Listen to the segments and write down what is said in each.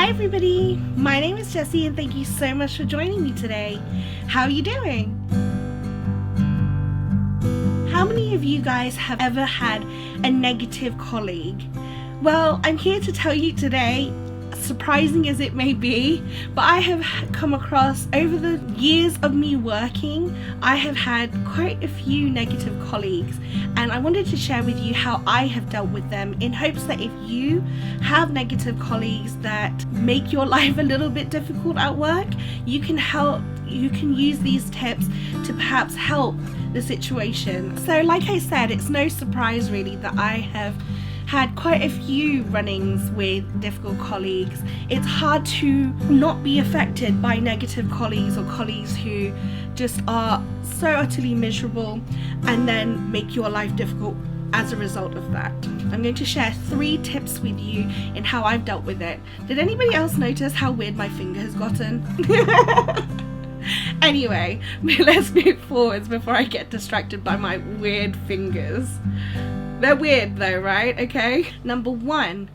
Hi everybody, my name is Jessy and thank you so much for joining me today. How are you doing? How many of you guys have ever had a negative colleague? Well, I'm here to tell you today, surprising as it may be, but I have come across, over the years of me working, I have had quite a few negative colleagues, and I wanted to share with you how I have dealt with them, in hopes that if you have negative colleagues that make your life a little bit difficult at work, you can use these tips to perhaps help the situation. So like I said, it's no surprise really that I have had quite a few run-ins with difficult colleagues. It's hard to not be affected by negative colleagues or colleagues who just are so utterly miserable and then make your life difficult as a result of that. I'm going to share 3 tips with you in how I've dealt with it. Did anybody else notice how weird my finger has gotten? Anyway, let's move forwards before I get distracted by my weird fingers. They're weird though, right? Okay. Number 1,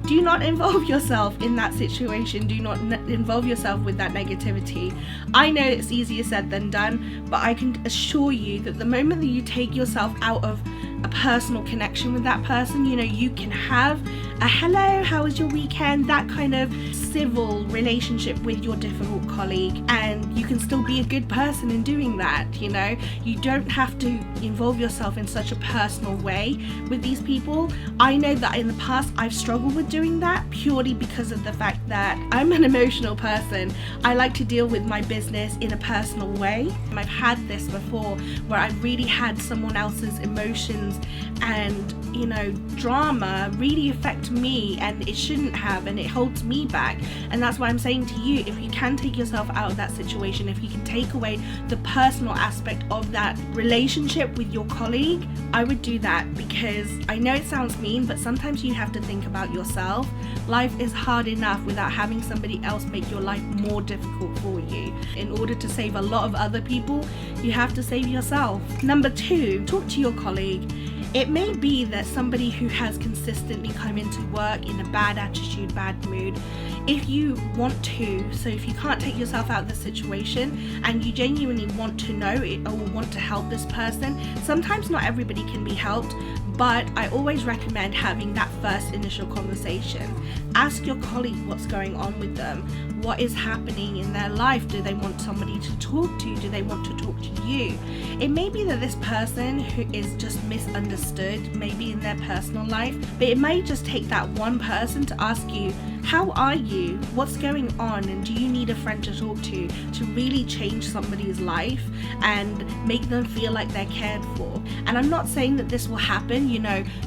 do not involve yourself in that situation. Do not involve yourself with that negativity. I know it's easier said than done, but I can assure you that the moment that you take yourself out of a personal connection with that person, you can have a hello, how was your weekend, that kind of civil relationship with your difficult colleague, and you can still be a good person in doing that. You don't have to involve yourself in such a personal way with these people. I know that in the past I've struggled with doing that purely because of the fact that I'm an emotional person. I like to deal with my business in a personal way. I've had this before where I've really had someone else's emotions and drama really affect me, and it shouldn't have, and it holds me back. And that's why I'm saying to you, if you can take yourself out of that situation, if you can take away the personal aspect of that relationship with your colleague, I would do that, because I know it sounds mean, but sometimes you have to think about yourself. Life is hard enough without having somebody else make your life more difficult for you. In order to save a lot of other people, you have to save yourself. Number 2, talk to your colleague. It may be that somebody who has consistently come into work in a bad attitude, bad mood, if you want to, so if you can't take yourself out of the situation and you genuinely want to know it or want to help this person, sometimes not everybody can be helped, but I always recommend having that first initial conversation. Ask your colleague what's going on with them, what is happening in their life. Do they want somebody to talk to? Do they want to talk to you? It may be that this person who is just misunderstood, maybe in their personal life, but it may just take that one person to ask you, how are you? What's going on? And do you need a friend to talk to really change somebody's life and make them feel like they're cared for? And I'm not saying that this will happen,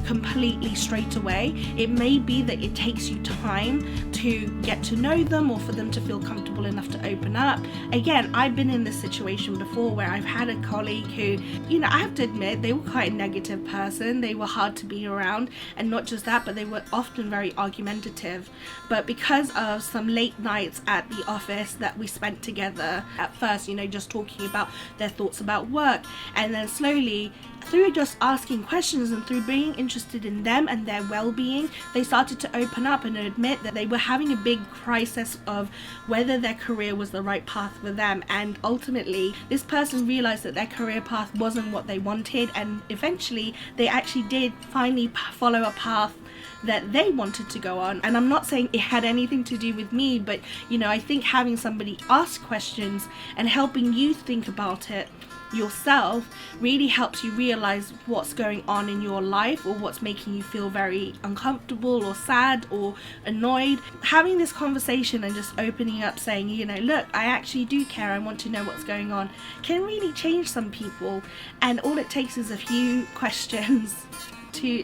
completely straight away. It may be that it takes you time to get to know them or for them to feel comfortable enough to open up. Again, I've been in this situation before where I've had a colleague who, I have to admit, they were quite a negative person. They were hard to be around, and not just that, but they were often very argumentative. But because of some late nights at the office that we spent together, at first, just talking about their thoughts about work, and then slowly, through just asking questions and through being interested in them and their well-being, they started to open up and admit that they were having a big crisis of whether their career was the right path for them. And ultimately, this person realized that their career path wasn't what they wanted, and eventually they actually did finally follow a path that they wanted to go on. And I'm not saying it had anything to do with me, but I think having somebody ask questions and helping you think about it yourself really helps you realize what's going on in your life or what's making you feel very uncomfortable or sad or annoyed. Having this conversation and just opening up, saying, look, I actually do care, I want to know what's going on, can really change some people. And all it takes is a few questions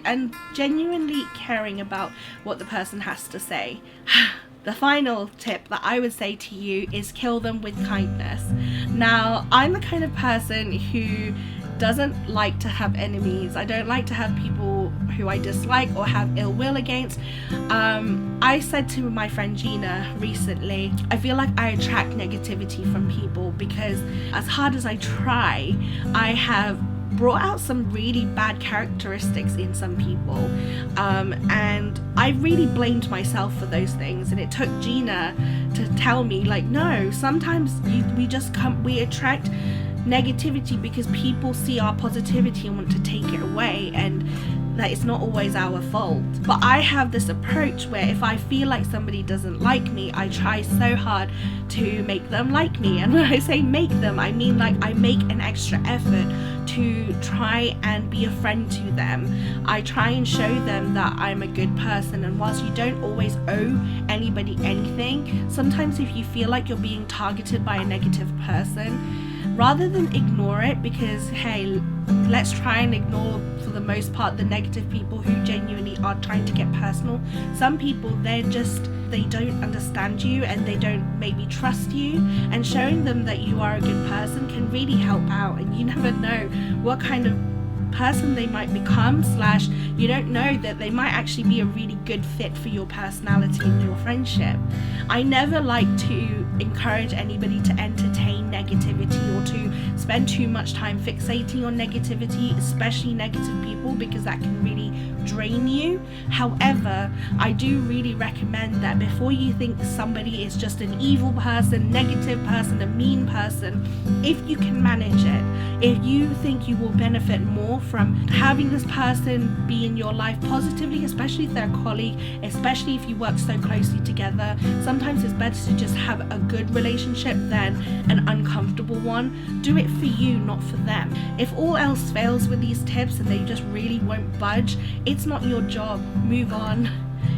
and genuinely caring about what the person has to say. The final tip that I would say to you is kill them with kindness. Now, I'm the kind of person who doesn't like to have enemies. I don't like to have people who I dislike or have ill will against. I said to my friend Gina recently, I feel like I attract negativity from people because as hard as I try, I have brought out some really bad characteristics in some people, and I really blamed myself for those things. And it took Gina to tell me, like, no, sometimes we attract negativity because people see our positivity and want to take it away, and that it's not always our fault. But I have this approach where if I feel like somebody doesn't like me, I try so hard to make them like me. And when I say make them, I mean like I make an extra effort to try and be a friend to them. I try and show them that I'm a good person, and whilst you don't always owe anybody anything, sometimes if you feel like you're being targeted by a negative person, rather than ignore it, because hey, let's try and ignore for the most part the negative people who genuinely are trying to get personal. Some people, they don't understand you and they don't maybe trust you, and showing them that you are a good person can really help out. And you never know what kind of person they might become, / you don't know that they might actually be a really good fit for your personality and your friendship. I never like to encourage anybody to entertain negativity or to spend too much time fixating on negativity, especially negative people, because that can really drain you. However, I do really recommend that before you think somebody is just an evil person, negative person, a mean person, if you can manage it, if you think you will benefit more from having this person be in your life positively, especially if they're a colleague, especially if you work so closely together, sometimes it's better to just have a good relationship than an uncomfortable one. Do it for you, not for them. If all else fails with these tips and they just really won't budge, it's not your job. Move on,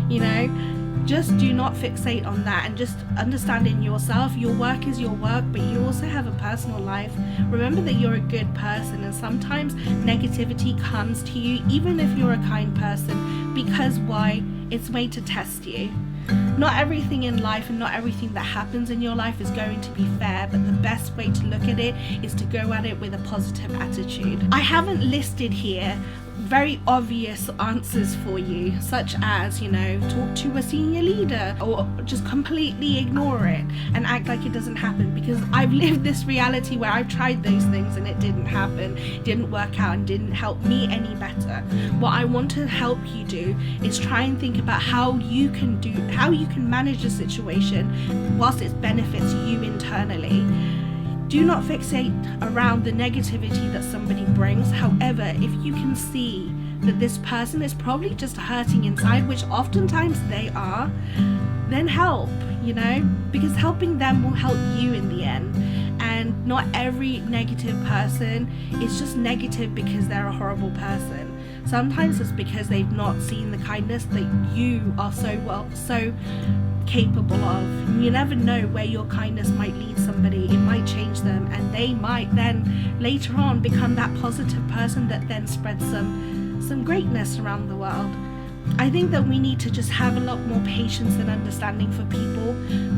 you know. Just do not fixate on that, and just understand in yourself, your work is your work, but you also have a personal life. Remember that you're a good person, and sometimes negativity comes to you even if you're a kind person, because why? It's a way to test you. Not everything in life and not everything that happens in your life is going to be fair, but the best way to look at it is to go at it with a positive attitude. I haven't listed here very obvious answers for you, such as, you know, talk to a senior leader, or just completely ignore it and act like it doesn't happen, because I've lived this reality where I've tried those things and it didn't happen, didn't work out, and didn't help me any better. What I want to help you do is try and think about how you can manage the situation whilst it benefits you internally. Do not fixate around the negativity that somebody brings. However, if you can see that this person is probably just hurting inside, which oftentimes they are, then help, you know, because helping them will help you in the end. And not every negative person is just negative because they're a horrible person. Sometimes it's because they've not seen the kindness that you are so capable of. You never know where your kindness might lead somebody. It might change them, and they might then later on become that positive person that then spreads some greatness around the world. I think that we need to just have a lot more patience and understanding for people,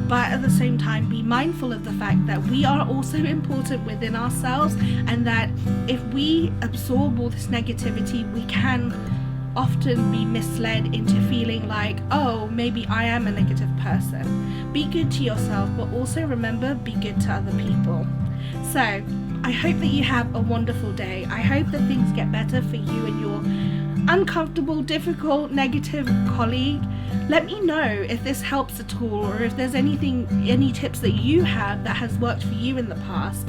but at the same time be mindful of the fact that we are also important within ourselves, and that if we absorb all this negativity, we can often be misled into feeling like, oh, maybe I am a negative person. Be good to yourself, but also remember, be good to other people. So I hope that you have a wonderful day. I hope that things get better for you and your uncomfortable, difficult, negative colleague. Let me know if this helps at all, or if there's any tips that you have that has worked for you in the past.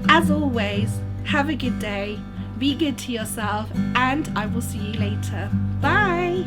As always, have a good day. Be good to yourself, and I will see you later. Bye!